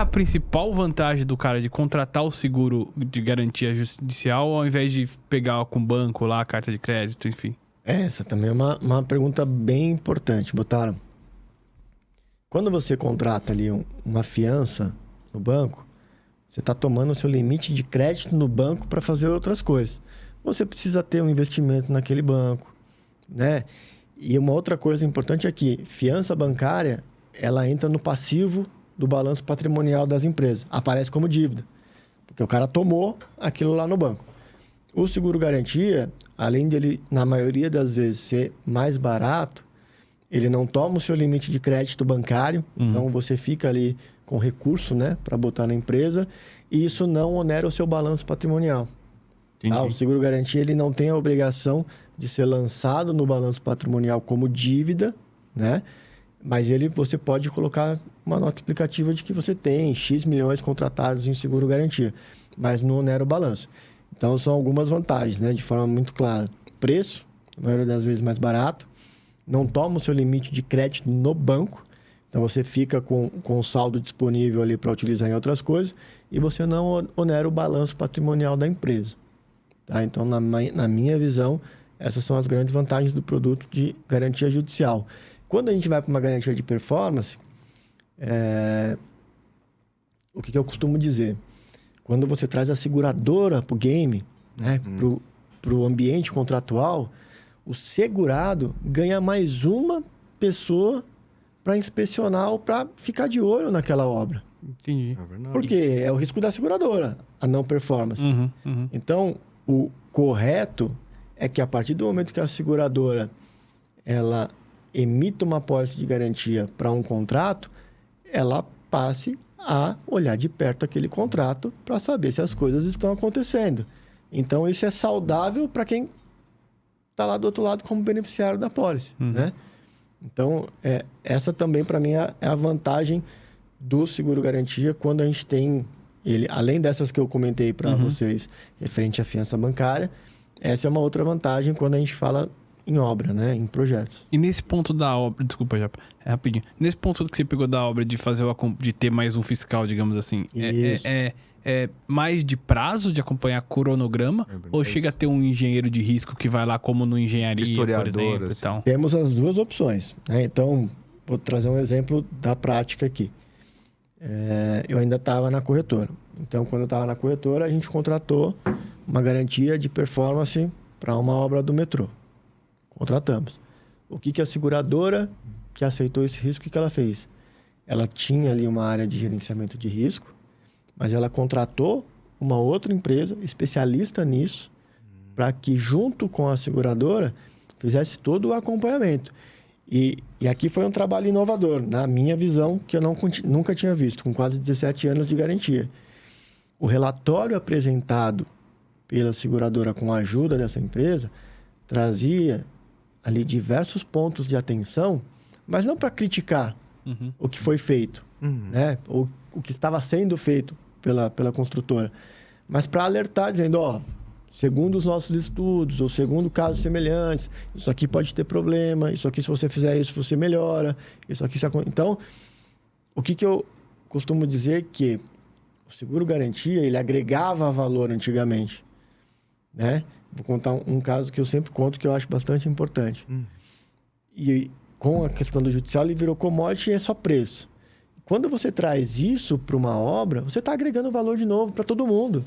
a principal vantagem do cara de contratar o seguro de garantia judicial ao invés de pegar com o banco lá, a carta de crédito, enfim? Essa também é uma pergunta bem importante, Botaram. Quando você contrata ali uma fiança no banco, você está tomando o seu limite de crédito no banco para fazer outras coisas. Você precisa ter um investimento naquele banco, né? E uma outra coisa importante é que fiança bancária, ela entra no passivo do balanço patrimonial das empresas. Aparece como dívida, porque o cara tomou aquilo lá no banco. O seguro-garantia, além dele, na maioria das vezes, ser mais barato, ele não toma o seu limite de crédito bancário, então você fica ali com recurso, né, para botar na empresa, e isso não onera o seu balanço patrimonial. Tá? O seguro-garantia ele não tem a obrigação de ser lançado no balanço patrimonial como dívida, né? Mas você pode colocar uma nota explicativa de que você tem X milhões contratados em seguro-garantia, mas não onera o balanço. Então, são algumas vantagens, né? De forma muito clara. Preço, a maioria das vezes mais barato. Não toma o seu limite de crédito no banco. Então, você fica com o saldo disponível ali para utilizar em outras coisas. E você não onera o balanço patrimonial da empresa. Tá? Então, na minha visão, essas são as grandes vantagens do produto de garantia judicial. Quando a gente vai para uma garantia de performance, o que eu costumo dizer? Quando você traz a seguradora para o game, né, para o ambiente contratual, o segurado ganha mais uma pessoa para inspecionar ou para ficar de olho naquela obra. Entendi. Porque é o risco da seguradora, a não performance. Então, o correto é que a partir do momento que a seguradora ela emita uma pólice de garantia para um contrato, ela passe a olhar de perto aquele contrato para saber se as coisas estão acontecendo. Então, isso é saudável para quem está lá do outro lado como beneficiário da pólice, né? Então, essa também, para mim, é a vantagem do seguro-garantia quando a gente tem ele, além dessas que eu comentei para vocês, referente à fiança bancária, essa é uma outra vantagem quando a gente fala em obra, né? Em projetos. E nesse ponto da obra... Desculpa, já rapidinho. Nesse ponto que você pegou da obra de fazer de ter mais um fiscal, digamos assim, é mais de prazo de acompanhar cronograma? Ou chega a ter um engenheiro de risco que vai lá como no engenharia, por exemplo, e tal? Temos as duas opções, né? Então, vou trazer um exemplo da prática aqui. Eu ainda estava na corretora. Então, quando eu estava na corretora, a gente contratou uma garantia de performance para uma obra do metrô. Contratamos. O que a seguradora que aceitou esse risco, o que ela fez? Ela tinha ali uma área de gerenciamento de risco, mas ela contratou uma outra empresa especialista nisso para que, junto com a seguradora, fizesse todo o acompanhamento. E aqui foi um trabalho inovador, na minha visão, que eu nunca tinha visto, com quase 17 anos de garantia. O relatório apresentado pela seguradora com a ajuda dessa empresa trazia ali diversos pontos de atenção, mas não para criticar o que foi feito, né? Ou o que estava sendo feito pela construtora, mas para alertar, dizendo, segundo os nossos estudos, ou segundo casos semelhantes, isso aqui pode ter problema, isso aqui, se você fizer isso, você melhora, isso aqui... Então, o que eu costumo dizer é que o seguro-garantia, ele agregava valor antigamente, né? Vou contar um caso que eu sempre conto, que eu acho bastante importante. E com a questão do judicial, ele virou commodity e é só preço. Quando você traz isso para uma obra, você está agregando valor de novo para todo mundo.